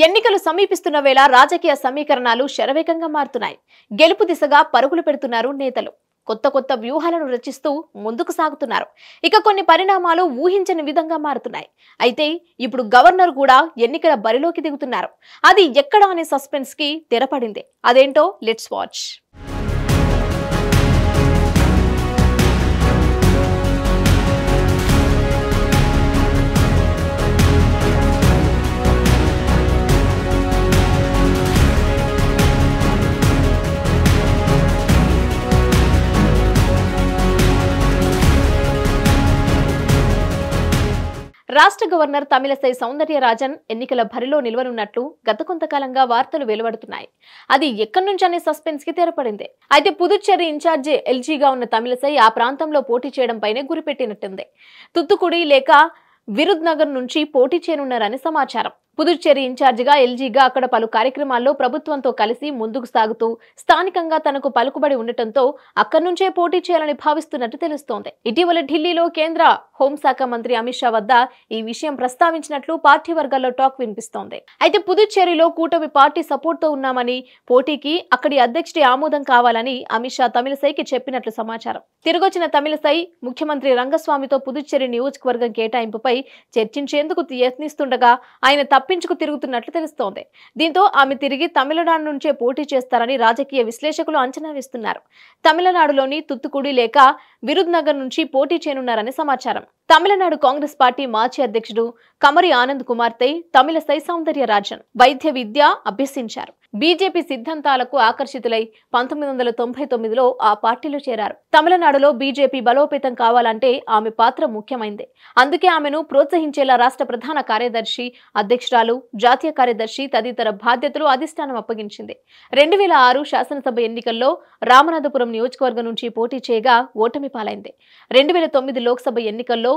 ఎన్నికలు సమీపిస్తున్న వేళ రాజకీయ సమీకరణాలు శరవేగంగా మారుతున్నాయి. గెలుపు దిశగా పరుగులు పెడుతున్నారు నేతలు. కొత్త వ్యూహాలను రచిస్తూ ముందుకు సాగుతున్నారు. ఇక కొన్ని పరిణామాలు ఊహించని విధంగా మారుతున్నాయి. అయితే ఇప్పుడు గవర్నర్ కూడా ఎన్నికల బరిలోకి దిగుతున్నారు. అది ఎక్కడ అనే సస్పెన్స్ కి తెరపడింది. అదేంటో లెట్స్ వాచ్. రాష్ట్ర గవర్నర్ తమిళసై సౌందర్యరాజన్ ఎన్నికల బరిలో నిలవనున్నట్లు గత కొంతకాలంగా వార్తలు వెలువడుతున్నాయి. అది ఎక్కడి నుంచి అనే సస్పెన్స్ కి తెరపడింది. అయితే పుదుచ్చేరి ఇన్ఛార్జి ఎల్జీగా ఉన్న తమిళసై ఆ ప్రాంతంలో పోటీ చేయడంపైనే గురిపెట్టినట్టుంది. తుత్తుకుడి లేక విరుద్నగర్ నుంచి పోటీ చేయనున్నారని సమాచారం. పుదుచ్చేరి ఇన్ఛార్జిగా ఎల్జీగా అక్కడ పలు కార్యక్రమాల్లో ప్రభుత్వంతో కలిసి ముందుకు సాగుతూ స్థానికంగా తనకు పలుకుబడి ఉండటంతో అక్కడి నుంచే పోటీ చేయాలని భావిస్తున్నట్టు తెలుస్తోంది. ఇటీవల ఢిల్లీలో కేంద్ర హోంశాఖ మంత్రి అమిత్ షా వద్ద ఈ విషయం ప్రస్తావించినట్లు పార్టీ వర్గాల్లో టాక్ వినిపిస్తోంది. అయితే పుదుచ్చేరిలో కూటమి పార్టీ సపోర్ట్ తో ఉన్నామని, పోటీకి అక్కడి అధ్యక్షుడి ఆమోదం కావాలని అమిత్ షా తమిళసైకి చెప్పినట్లు సమాచారం. తిరిగొచ్చిన తమిళసై ముఖ్యమంత్రి రంగస్వామితో పుదుచ్చేరి నియోజకవర్గం కేటాయింపుపై చర్చించేందుకు యత్నిస్తుండగా ఆయన తప్పించుకు తిరుగుతున్నట్లు తెలుస్తోంది. దీంతో ఆమె తిరిగి తమిళనాడు నుంచే పోటీ చేస్తారని రాజకీయ విశ్లేషకులు అంచనా వేస్తున్నారు. తమిళనాడులోని తుత్తుకుడి లేక విరుద్నగర్ నుంచి పోటీ చేయనున్నారని సమాచారం. తమిళనాడు కాంగ్రెస్ పార్టీ మాజీ అధ్యక్షుడు కమరి ఆనంద్ కుమార్తె తమిళసై సౌందర్యరాజన్ వైద్య విద్య అభ్యసించారు. బీజేపీ సిద్ధాంతాలకు ఆకర్షితులై 1999లో ఆ పార్టీలో చేరారు. తమిళనాడులో బీజేపీ బలోపేతం కావాలంటే ఆమె పాత్ర ముఖ్యమైంది. అందుకే ఆమెను ప్రోత్సహించేలా రాష్ట్ర ప్రధాన కార్యదర్శి, అధ్యక్షురాలు, జాతీయ కార్యదర్శి తదితర బాధ్యతలు అధిష్టానం అప్పగించింది. 2006 శాసనసభ ఎన్నికల్లో రామనాథపురం నియోజకవర్గం నుంచి పోటీ చేయగా ఓటమి పాలైంది. 2009 లోక్సభ ఎన్నికల్లో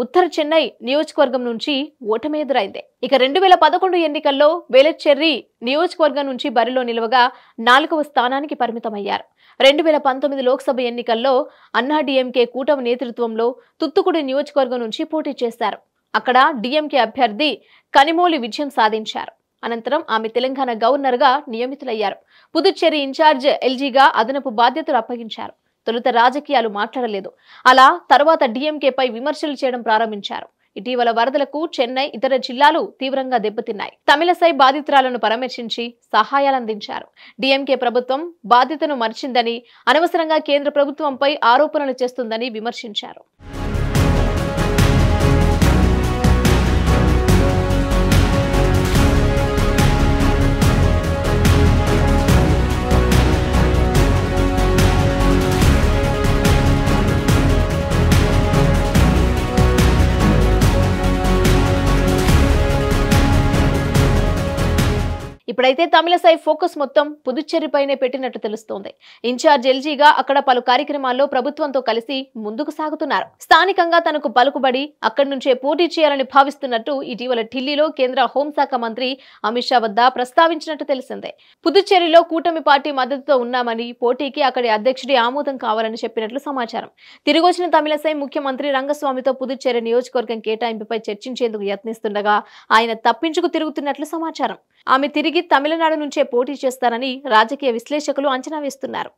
ఉత్తర చెన్నై నియోజకవర్గం నుంచి ఓటమి ఎదురైంది. ఇక 2011 ఎన్నికల్లో వేలచ్చెర్రి నియోజకవర్గం నుంచి బరిలో నిలవగా 4వ స్థానానికి పరిమితమయ్యారు. 2019 లోక్సభ ఎన్నికల్లో అన్నా డీఎంకే కూటమి నేతృత్వంలో తుత్తుకుడి నియోజకవర్గం నుంచి పోటీ చేశారు. అక్కడ డీఎంకే అభ్యర్థి కనిమోలి విజయం సాధించారు. అనంతరం ఆమె తెలంగాణ గవర్నర్ గా నియమితులయ్యారు. పుదుచ్చేరి ఇన్ఛార్జ్ ఎల్జీగా అదనపు బాధ్యతలు అప్పగించారు. తొలుత రాజకీయాలు మాట్లాడలేదు. అలా తర్వాత డీఎంకేపై విమర్శలు చేయడం ప్రారంభించారు. ఇటీవల వరదలకు చెన్నై, ఇతర జిల్లాలు తీవ్రంగా దెబ్బతిన్నాయి. తమిళసై బాధితురాలను పరామర్శించి సహాయాలందించారు. డీఎంకే ప్రభుత్వం బాధ్యతను మర్చిందని, అనవసరంగా కేంద్ర ప్రభుత్వంపై ఆరోపణలు చేస్తుందని విమర్శించారు. ఇప్పుడైతే తమిళసై ఫోకస్ మొత్తం పుదుచ్చేరిపైనే పెట్టినట్టు తెలుస్తోంది. ఇన్ఛార్జ్ ఎల్జీగా అక్కడ పలు కార్యక్రమాల్లో ప్రభుత్వంతో కలిసి ముందుకు సాగుతున్నారు. స్థానికంగా తనకు పలుకుబడి అక్కడి నుంచే పోటీ చేయాలని భావిస్తున్నట్టు ఇటీవల ఢిల్లీలో కేంద్ర హోంశాఖ మంత్రి అమిత్ షా వద్ద ప్రస్తావించినట్టు తెలిసిందే. పుదుచ్చేరిలో కూటమి పార్టీ మద్దతుతో ఉన్నామని, పోటీకి అక్కడి అధ్యక్షుడి ఆమోదం కావాలని చెప్పినట్లు సమాచారం. తిరిగొచ్చిన తమిళసై ముఖ్యమంత్రి రంగస్వామితో పుదుచ్చేరి నియోజకవర్గం కేటాయింపుపై చర్చించేందుకు యత్నిస్తుండగా ఆయన తప్పించుకు తిరుగుతున్నట్లు సమాచారం. ఆమె తిరిగి తమిళనాడు నుంచే పోటీ చేస్తారని రాజకీయ విశ్లేషకులు అంచనా వేస్తున్నారు.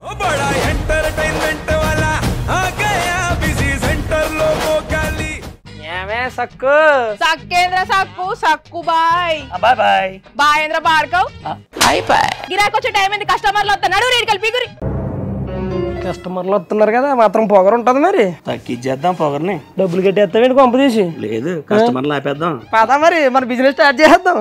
కస్టమర్లు వస్తున్నారు కదా, మాత్రం పొగరు ఉంటది. మరి తగ్గిచ్చేద్దాం పొగర్ని. డబ్బులు కట్టేస్తావేంటి కొంప తీసి? లేదు, కస్టమర్లు ఆపేద్దాం. పదా మరి మన బిజినెస్ స్టార్ట్ చేద్దాం.